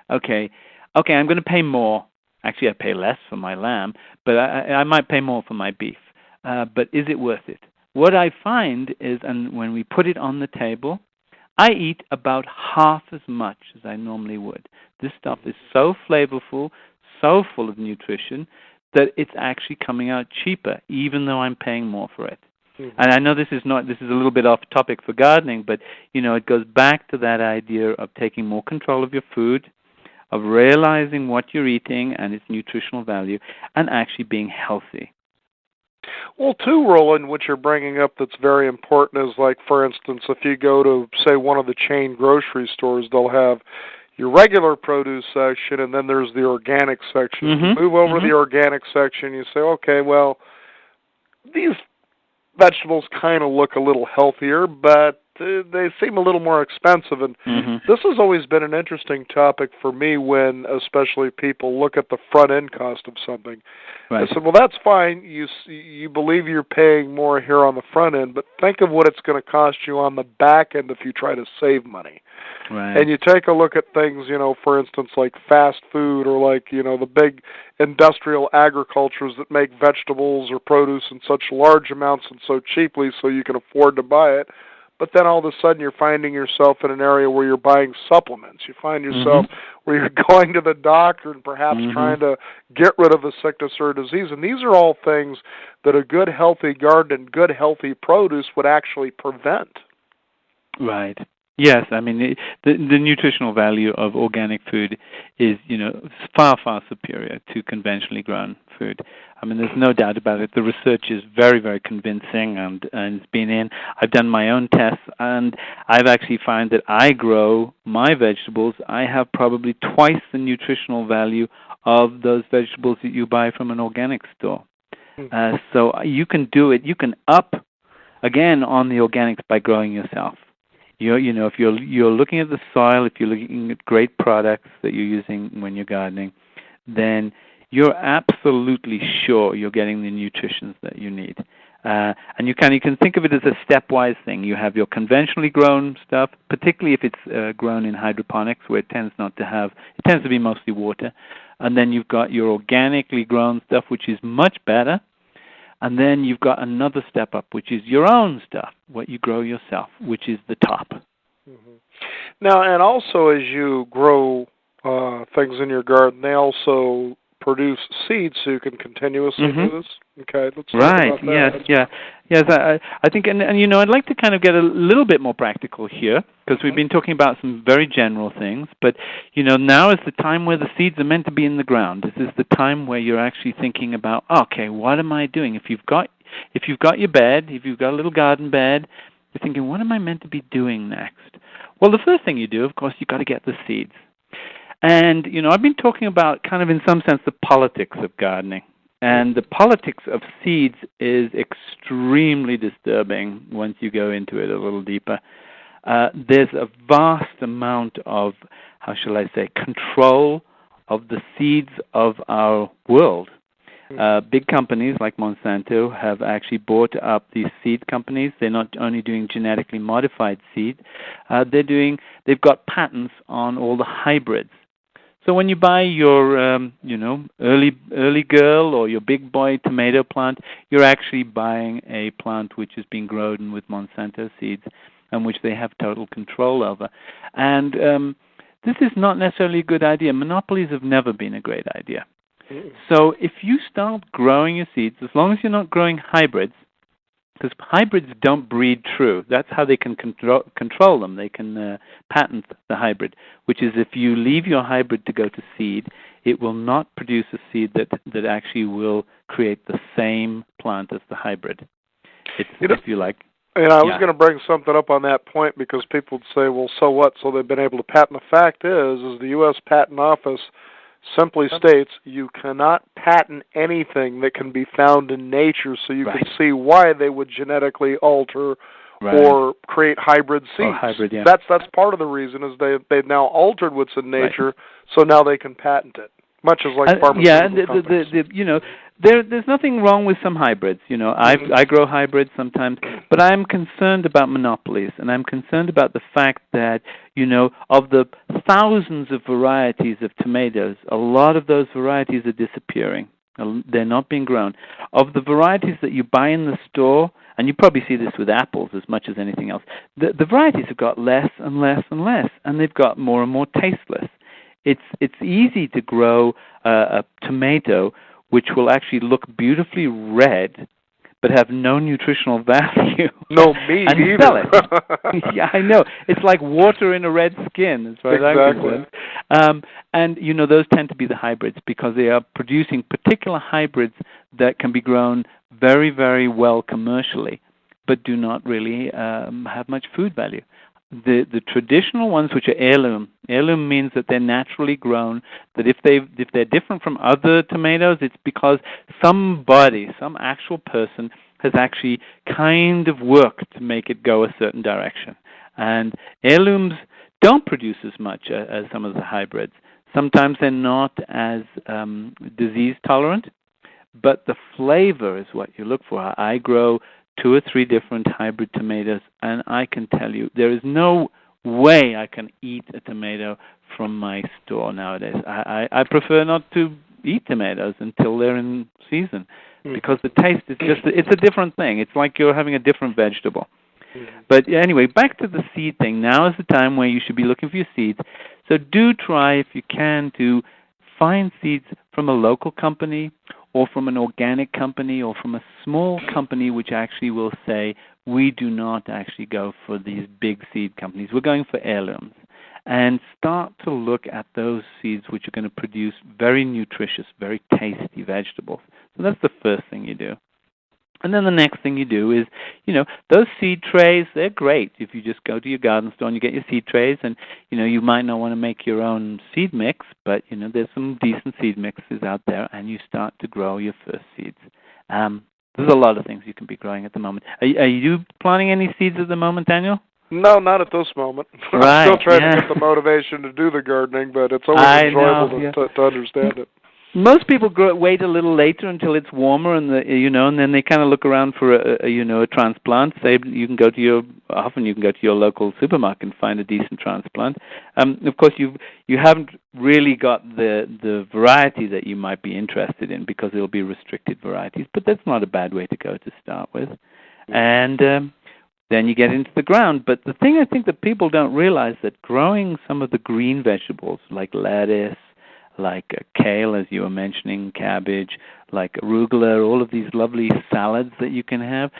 S2: okay, I'm going to pay more. Actually, I pay less for my lamb, but I might pay more for my beef. But is it worth it? What I find is, and when we put it on the table, I eat about half as much as I normally would. This stuff is so flavorful, so full of nutrition, that it's actually coming out cheaper, even though I'm paying more for it. And I know this is a little bit off topic for gardening, but, it goes back to that idea of taking more control of your food, of realizing what you're eating and its nutritional value, and actually being healthy.
S1: Well, too, Roland, what you're bringing up that's very important is, like, for instance, if you go to, say, one of the chain grocery stores, they'll have your regular produce section, and then there's the organic section. You move over to the organic section, you say, okay, well, these vegetables kind of look a little healthier, but they seem a little more expensive. And this has always been an interesting topic for me when especially people look at the front-end cost of something. Right. I said, well, that's fine. You believe you're paying more here on the front end, but think of what it's going to cost you on the back end if you try to save money. Right. And you take a look at things, for instance, like fast food or like, the big industrial agricultures that make vegetables or produce in such large amounts and so cheaply so you can afford to buy it. But then all of a sudden you're finding yourself in an area where you're buying supplements. You find yourself where you're going to the doctor and perhaps trying to get rid of a sickness or a disease. And these are all things that a good, healthy garden and good, healthy produce would actually prevent.
S2: Right. Yes, I mean the nutritional value of organic food is far superior to conventionally grown food. I mean, there's no doubt about it. The research is very convincing, and it's been in. I've done my own tests, and I've actually found that I grow my vegetables. I have probably twice the nutritional value of those vegetables that you buy from an organic store. So you can do it. You can up again on the organics by growing yourself. If you're looking at the soil, if you're looking at great products that you're using when you're gardening, then you're absolutely sure you're getting the nutrition that you need. And you can think of it as a stepwise thing. You have your conventionally grown stuff, particularly if it's grown in hydroponics, where it tends to be mostly water. And then you've got your organically grown stuff, which is much better. And then you've got another step up, which is your own stuff, what you grow yourself, which is the top.
S1: Mm-hmm. Now, and also as you grow things in your garden, they also produce seeds, so you can continuously do this. Okay, let's talk about that.
S2: Yes. I think, and I'd like to kind of get a little bit more practical here, because we've been talking about some very general things. But now is the time where the seeds are meant to be in the ground. This is the time where you're actually thinking about, okay, what am I doing? If you've got your bed, if you've got a little garden bed, you're thinking, what am I meant to be doing next? Well, the first thing you do, of course, you've got to get the seeds. And, I've been talking about kind of in some sense the politics of gardening. And the politics of seeds is extremely disturbing once you go into it a little deeper. There's a vast amount of, how shall I say, control of the seeds of our world. Big companies like Monsanto have actually bought up these seed companies. They're not only doing genetically modified seed, they've got patents on all the hybrids. So when you buy your, early girl or your big boy tomato plant, you're actually buying a plant which is being grown with Monsanto seeds and which they have total control over. And this is not necessarily a good idea. Monopolies have never been a great idea. So if you start growing your seeds, as long as you're not growing hybrids, because hybrids don't breed true. That's how they can control them. They can patent the hybrid, which is if you leave your hybrid to go to seed, it will not produce a seed that actually will create the same plant as the hybrid. If you like.
S1: And I was going to bring something up on that point, because people would say, well, so what? So they've been able to patent. The fact is the U.S. Patent Office simply states you cannot patent anything that can be found in nature, so you can see why they would genetically alter or create hybrid seeds. That's part of the reason is they've now altered what's in nature, so now they can patent it. Much as like pharmaceutical companies.
S2: There's nothing wrong with some hybrids. I grow hybrids sometimes, but I'm concerned about monopolies, and I'm concerned about the fact that, of the thousands of varieties of tomatoes, a lot of those varieties are disappearing. They're not being grown. Of the varieties that you buy in the store, and you probably see this with apples as much as anything else, the varieties have got less and less and less, and they've got more and more tasteless. It's easy to grow a tomato which will actually look beautifully red, but have no nutritional value.
S1: No meat
S2: and
S1: either.
S2: Sell it. Yeah, I know. It's like water in a red skin, as far as I'm concerned. And those tend to be the hybrids, because they are producing particular hybrids that can be grown very, very well commercially, but do not really have much food value. The traditional ones, which are heirloom means that they're naturally grown, that if they're different from other tomatoes, it's because some actual person has actually kind of worked to make it go a certain direction. And heirlooms don't produce as much as some of the hybrids. Sometimes they're not as disease tolerant, but the flavor is what you look for. I grow 2 or 3 different hybrid tomatoes, and I can tell you there is no way I can eat a tomato from my store nowadays. I prefer not to eat tomatoes until they're in season, because the taste is it's a different thing. It's like you're having a different vegetable. But anyway, back to the seed thing. Now is the time where you should be looking for your seeds. So do try, if you can, to find seeds from a local company, or from an organic company, or from a small company which actually will say, we do not actually go for these big seed companies. We're going for heirlooms. And start to look at those seeds which are going to produce very nutritious, very tasty vegetables. So that's the first thing you do. And then the next thing you do is, those seed trays, they're great. If you just go to your garden store and you get your seed trays, and, you might not want to make your own seed mix, but, there's some decent seed mixes out there, and you start to grow your first seeds. There's a lot of things you can be growing at the moment. Are you planting any seeds at the moment, Daniel?
S1: No, not at this moment.
S2: Right,
S1: I'm still trying to get the motivation to do the gardening, but it's always enjoyable to understand it.
S2: Most people wait a little later until it's warmer, and and then they kind of look around for a transplant. Say you can go to your local supermarket and find a decent transplant. Of course, you haven't really got the variety that you might be interested in because it'll be restricted varieties. But that's not a bad way to go to start with, and then you get into the ground. But the thing I think that people don't realize that growing some of the green vegetables like lettuce, like kale, as you were mentioning, cabbage, like arugula, all of these lovely salads that you can have,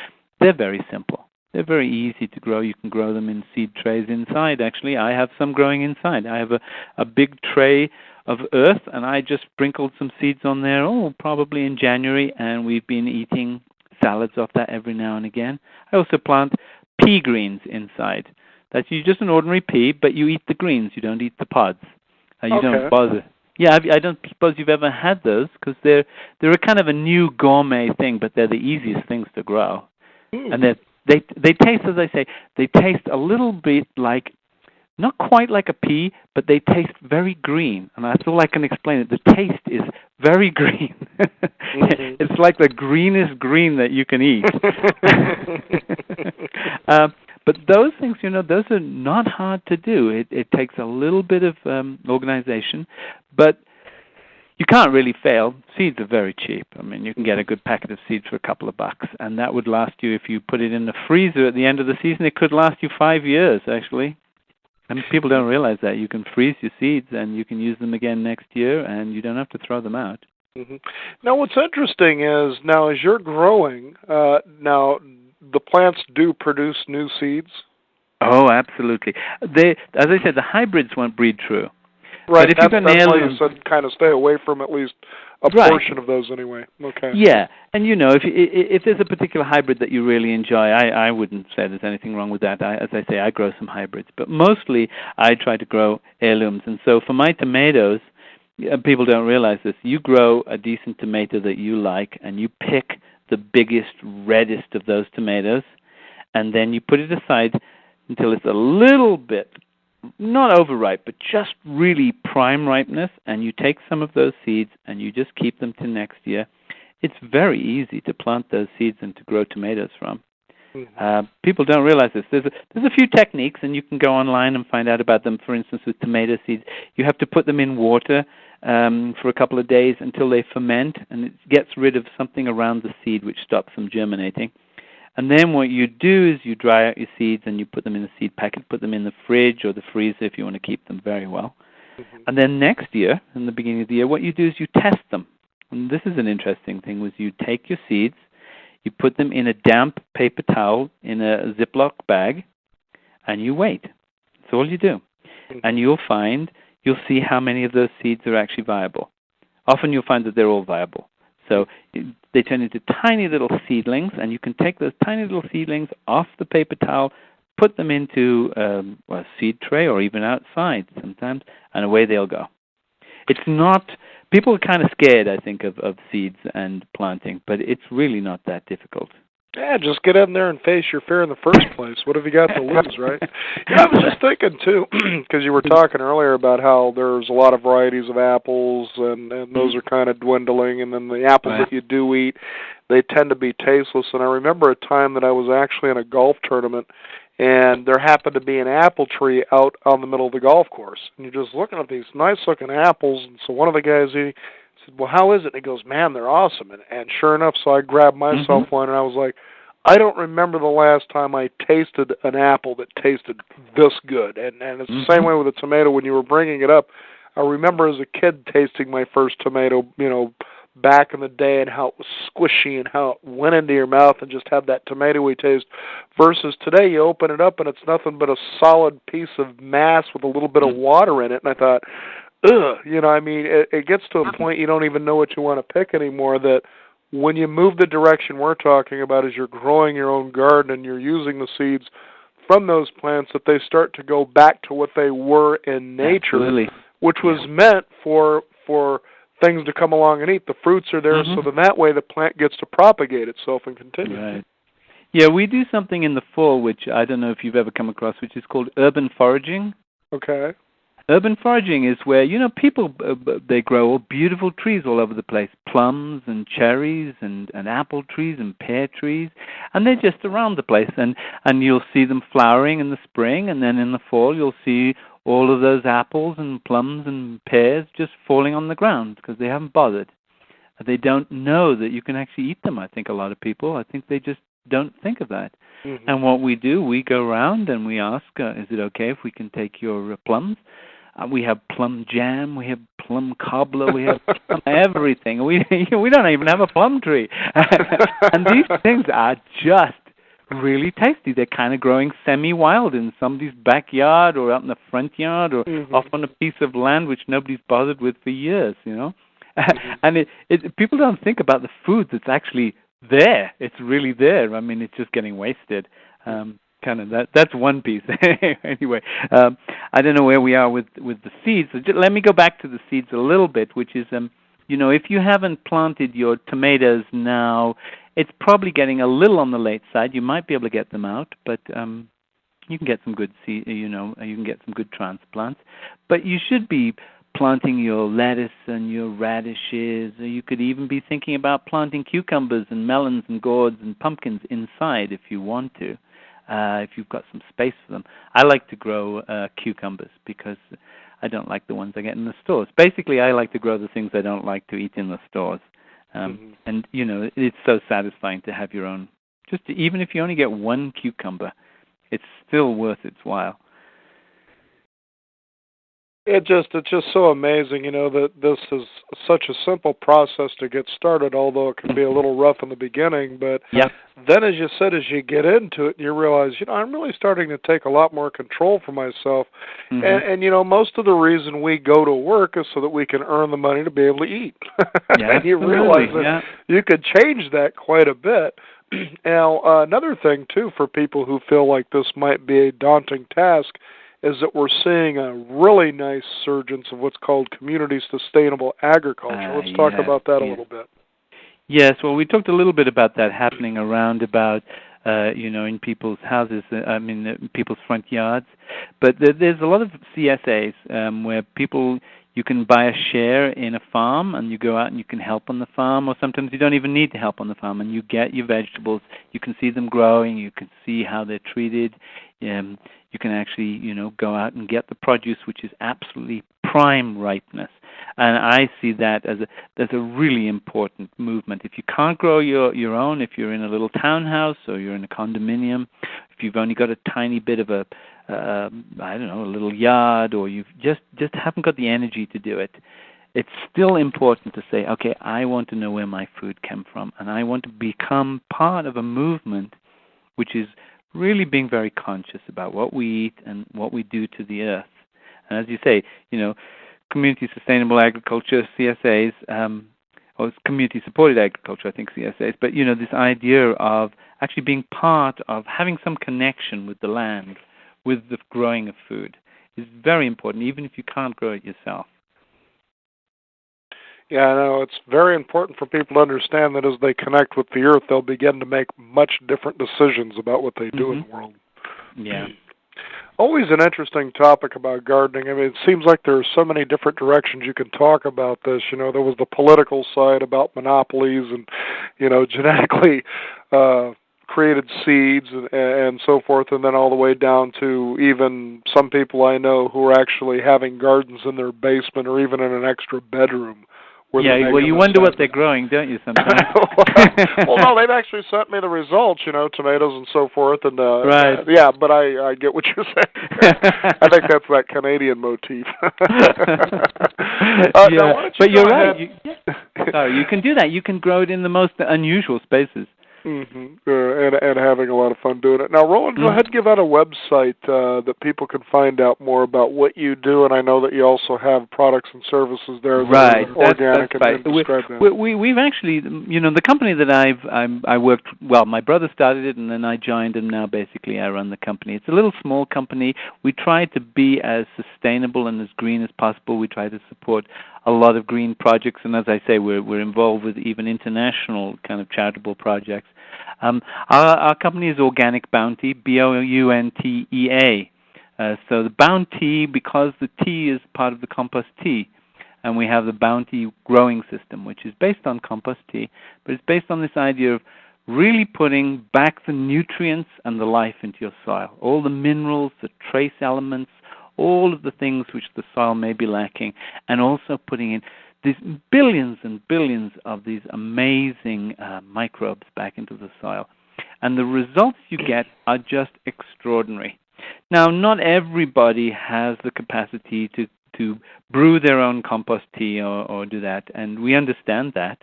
S2: they're very simple. They're very easy to grow. You can grow them in seed trays inside, actually. I have some growing inside. I have a big tray of earth, and I just sprinkled some seeds on there, probably in January, and we've been eating salads off that every now and again. I also plant pea greens inside. That's just an ordinary pea, but you eat the greens. You don't eat the pods. You don't bother. Yeah, I don't suppose you've ever had those because they're a kind of a new gourmet thing, but they're the easiest things to grow. And they taste, as I say, they taste a little bit like, not quite like a pea, but they taste very green, and that's all I can explain it. The taste is very green. It's like the greenest green that you can eat. But those things, those are not hard to do. It takes a little bit of organization, but you can't really fail. Seeds are very cheap. I mean, you can get a good packet of seeds for a couple of bucks, and that would last you, if you put it in the freezer at the end of the season, it could last you 5 years, actually. And people don't realize that. You can freeze your seeds, and you can use them again next year, and you don't have to throw them out.
S1: Mm-hmm. Now, what's interesting is, now as you're growing, now the plants do produce new seeds?
S2: Oh, absolutely. As I said, the hybrids won't breed true.
S1: Right,
S2: but if
S1: that's why you said kind of stay away from at least a portion of those anyway. Okay.
S2: Yeah, and if there's a particular hybrid that you really enjoy, I wouldn't say there's anything wrong with that. As I say, I grow some hybrids, but mostly I try to grow heirlooms. And so for my tomatoes, people don't realize this. You grow a decent tomato that you like, and you pick the biggest, reddest of those tomatoes, and then you put it aside until it's a little bit, not overripe, but just really prime ripeness, and you take some of those seeds and you just keep them to next year. It's very easy to plant those seeds and to grow tomatoes from. People don't realize this. There's a few techniques, and you can go online and find out about them. For instance, with tomato seeds, you have to put them in water for a couple of days until they ferment, and it gets rid of something around the seed which stops them germinating. And then what you do is you dry out your seeds and you put them in a seed packet, put them in the fridge or the freezer if you want to keep them very well. And then next year, in the beginning of the year, what you do is you test them. And this is an interesting thing, was you take your seeds, you put them in a damp paper towel in a Ziploc bag, and you wait. That's all you do. And you'll see how many of those seeds are actually viable. Often you'll find that they're all viable. So they turn into tiny little seedlings, and you can take those tiny little seedlings off the paper towel, put them into a seed tray or even outside sometimes, and away they'll go. It's not, people are kind of scared, I think, of seeds and planting, but it's really not that difficult.
S1: Yeah, just get in there and face your fear in the first place. What have you got to lose, right? Yeah, I was just thinking, too, because you were talking earlier about how there's a lot of varieties of apples, and those are kind of dwindling, and then the apples that you do eat, they tend to be tasteless. And I remember a time that I was actually in a golf tournament, and there happened to be an apple tree out on the middle of the golf course. And you're just looking at these nice-looking apples, and so one of the guys, he said, well, how is it? And he goes, man, they're awesome. And sure enough, so I grabbed myself one, and I was like, I don't remember the last time I tasted an apple that tasted this good. And it's the same way with a tomato. When you were bringing it up, I remember as a kid tasting my first tomato, back in the day and how it was squishy and how it went into your mouth and just had that tomatoey taste, versus today you open it up and it's nothing but a solid piece of mass with a little bit of water in it. And I thought, ugh, I mean, it gets to a point you don't even know what you want to pick anymore, that when you move the direction we're talking about, is you're growing your own garden and you're using the seeds from those plants, that they start to go back to what they were in nature.
S2: Absolutely.
S1: Which was meant for things to come along and eat. The fruits are there, so then that way the plant gets to propagate itself and continue.
S2: Right. Yeah, we do something in the fall, which I don't know if you've ever come across, which is called urban foraging.
S1: Okay.
S2: Urban foraging is where, people, they grow beautiful trees all over the place, plums and cherries and apple trees and pear trees, and they're just around the place. And you'll see them flowering in the spring, and then in the fall you'll see all of those apples and plums and pears just falling on the ground because they haven't bothered. They don't know that you can actually eat them, I think, a lot of people. I think they just don't think of that. Mm-hmm. And what we do, we go around and we ask, is it okay if we can take your plums? We have plum jam, we have plum cobbler, we have plum everything. We don't even have a plum tree. And these things are just really tasty. They're kind of growing semi-wild in somebody's backyard or out in the front yard or off on a piece of land which nobody's bothered with for years, And people don't think about the food that's actually there. It's really there. I mean, it's just getting wasted. That's one piece. Anyway, I don't know where we are with the seeds. So let me go back to the seeds a little bit, which is, if you haven't planted your tomatoes now, it's probably getting a little on the late side. You might be able to get them out, but you can get some good seed. You can get some good transplants. But you should be planting your lettuce and your radishes. You could even be thinking about planting cucumbers and melons and gourds and pumpkins inside if you want to. If you've got some space for them. I like to grow cucumbers because I don't like the ones I get in the stores. Basically, I like to grow the things I don't like to eat in the stores. And, it's so satisfying to have your own. Even if you only get one cucumber, it's still worth its while.
S1: It's just so amazing, that this is such a simple process to get started, although it can be a little rough in the beginning. But then, as you said, as you get into it, you realize, I'm really starting to take a lot more control for myself. And most of the reason we go to work is so that we can earn the money to be able to eat. And you realize that you could change that quite a bit. Now, another thing, too, for people who feel like this might be a daunting task, is that we're seeing a really nice surgence of what's called community sustainable agriculture. Let's talk about that a little bit.
S2: Yes, well, we talked a little bit about that happening around about, in people's houses, people's front yards. But there's a lot of CSAs where you can buy a share in a farm and you go out and you can help on the farm, or sometimes you don't even need to help on the farm and you get your vegetables. You can see them growing. You can see how they're treated. You can actually, go out and get the produce, which is absolutely prime ripeness. And I see that as a really important movement. If you can't grow your own, if you're in a little townhouse or you're in a condominium, if you've only got a tiny bit of a little yard, or you just haven't got the energy to do it, it's still important to say, okay, I want to know where my food came from, and I want to become part of a movement which is really being very conscious about what we eat and what we do to the earth. And as you say, community sustainable agriculture, CSAs, or it's community supported agriculture, I think CSAs, but this idea of actually being part of having some connection with the land, with the growing of food, is very important, even if you can't grow it yourself.
S1: Yeah, I know. It's very important for people to understand that as they connect with the earth, they'll begin to make much different decisions about what they do in the world.
S2: Yeah.
S1: Always an interesting topic about gardening. I mean, it seems like there are so many different directions you can talk about this. There was the political side about monopolies and, genetically created seeds and so forth, and then all the way down to even some people I know who are actually having gardens in their basement or even in an extra bedroom
S2: Yeah, well, you wonder what they're growing, don't you, sometimes?
S1: Well, no, they've actually sent me the results, tomatoes and so forth, and
S2: right.
S1: yeah, but I get what you're saying. I think that's that Canadian motif.
S2: Yeah, but you're right. You can do that. You can grow it in the most unusual spaces.
S1: And having a lot of fun doing it. Now, Roland, go ahead and give out a website that people can find out more about what you do, and I know that you also have products and services there that are organic.
S2: That's right.
S1: And describe that.
S2: We've actually, the company that I worked, well, my brother started it, and then I joined, and now basically I run the company. It's a little small company. We try to be as sustainable and as green as possible. We try to support a lot of green projects, and as I say, we're involved with even international kind of charitable projects. Our company is Organic Bounty, Bountea. So the Bounty, because the tea is part of the compost tea, and we have the Bounty growing system, which is based on compost tea, but it's based on this idea of really putting back the nutrients and the life into your soil, all the minerals, the trace elements, all of the things which the soil may be lacking, and also putting in these billions and billions of these amazing microbes back into the soil. And the results you get are just extraordinary. Now, not everybody has the capacity to brew their own compost tea or do that, and we understand that.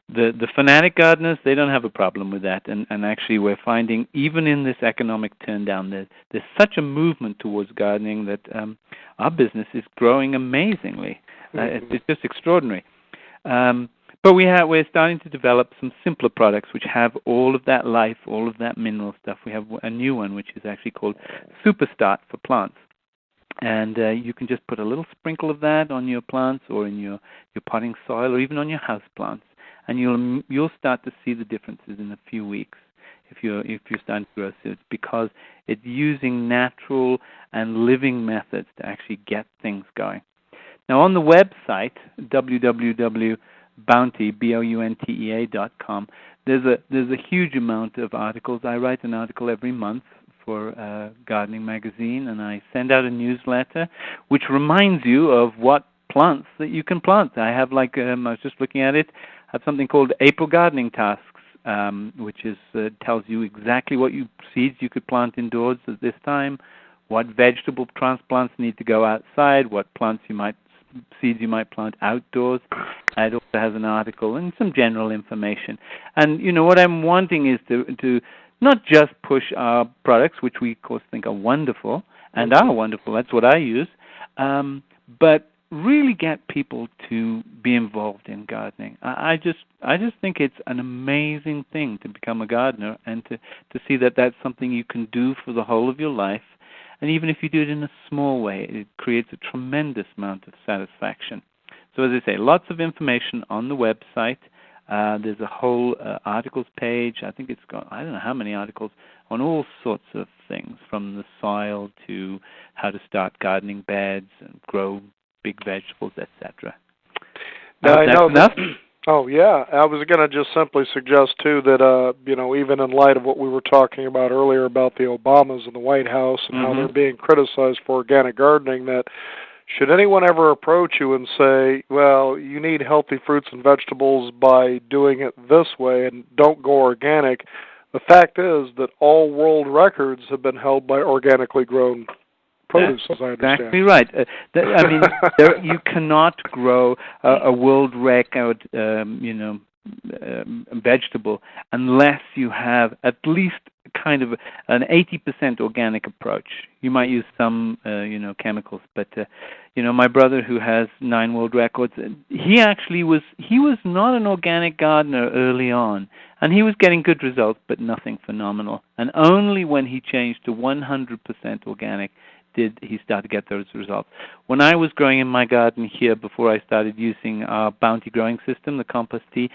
S2: The fanatic gardeners, they don't have a problem with that, and actually we're finding, even in this economic turndown, there's such a movement towards gardening that our business is growing amazingly. It's just extraordinary. But we're starting to develop some simpler products which have all of that life, all of that mineral stuff. We have a new one which is actually called Superstart for plants. And you can just put a little sprinkle of that on your plants or in your potting soil or even on your house plants. And you'll start to see the differences in a few weeks if you're starting to grow seeds, because it's using natural and living methods to actually get things going. Now on the website www.bountea.com, there's a huge amount of articles. I write an article every month for Gardening Magazine, and I send out a newsletter which reminds you of what plants that you can plant. I have I was just looking at it. I have something called April Gardening Tasks, which is tells you exactly what seeds you could plant indoors at this time, what vegetable transplants need to go outside, what seeds you might plant outdoors. It also has an article and some general information. And what I'm wanting is to not just push our products, which we of course think are wonderful and are wonderful. That's what I use, but really get people to be involved in gardening. I just think it's an amazing thing to become a gardener and to see that that's something you can do for the whole of your life. And even if you do it in a small way, it creates a tremendous amount of satisfaction. So as I say, lots of information on the website. There's a whole articles page. I think it's got, I don't know how many articles on all sorts of things, from the soil to how to start gardening beds and grow big vegetables, etc.
S1: Now, I know
S2: enough?
S1: Oh, yeah. I was going to just simply suggest, too, that, even in light of what we were talking about earlier about the Obamas and the White House and how they're being criticized for organic gardening, that should anyone ever approach you and say, well, you need healthy fruits and vegetables by doing it this way and don't go organic, the fact is that all world records have been held by organically grown produce, as I understand.
S2: Exactly right. You cannot grow a world record, vegetable unless you have at least kind of an 80% organic approach. You might use some, chemicals, but my brother, who has 9 world records, he was not an organic gardener early on, and he was getting good results, but nothing phenomenal. And only when he changed to 100% organic did he start to get those results. When I was growing in my garden here, before I started using our Bounty growing system, the compost tea,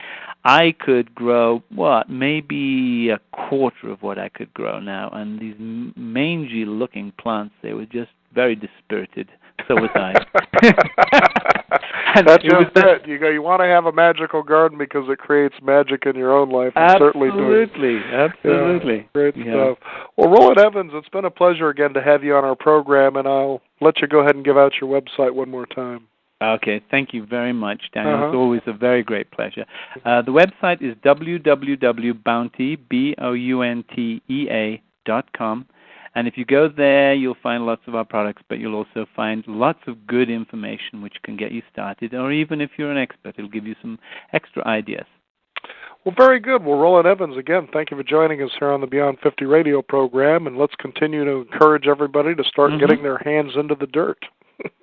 S2: I could grow, maybe a quarter of what I could grow now. And these mangy-looking plants, they were just very dispirited. So was I.
S1: That's just it. You want to have a magical garden because it creates magic in your own life.
S2: Absolutely.
S1: Certainly
S2: Absolutely.
S1: Yeah, great stuff. Well, Roland Evans, it's been a pleasure again to have you on our program, and I'll let you go ahead and give out your website one more time.
S2: Okay, thank you very much, Daniel. It's always a very great pleasure. The website is www.bountea.com. And if you go there, you'll find lots of our products, but you'll also find lots of good information which can get you started. Or even if you're an expert, it'll give you some extra ideas.
S1: Well, very good. Well, Roland Evans, again, thank you for joining us here on the Beyond 50 radio program, and let's continue to encourage everybody to start getting their hands into the dirt.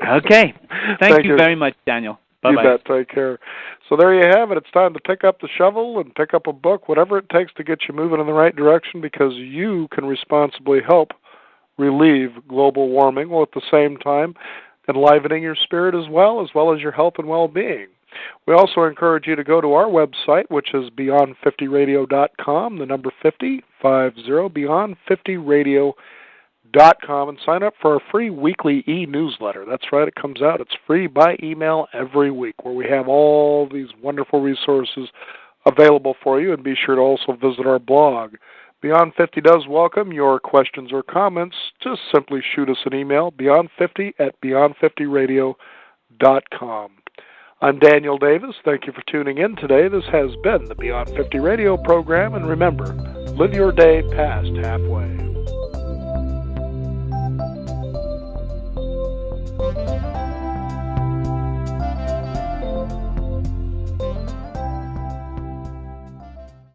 S2: Okay. Thank you very much, Daniel. Bye-bye.
S1: You bet. Take care. So there you have it. It's time to pick up the shovel and pick up a book, whatever it takes to get you moving in the right direction, because you can responsibly help relieve global warming while at the same time enlivening your spirit as well as your health and well-being. We also encourage you to go to our website, which is beyond50radio.com, the number 50, beyond50radio.com, and sign up for our free weekly e-newsletter. That's right, it comes out. It's free by email every week, where we have all these wonderful resources available for you, and be sure to also visit our blog. Beyond 50 does welcome your questions or comments. Just simply shoot us an email, beyond50@beyond50radio.com. I'm Daniel Davis. Thank you for tuning in today. This has been the Beyond 50 radio program, and remember, live your day past halfway.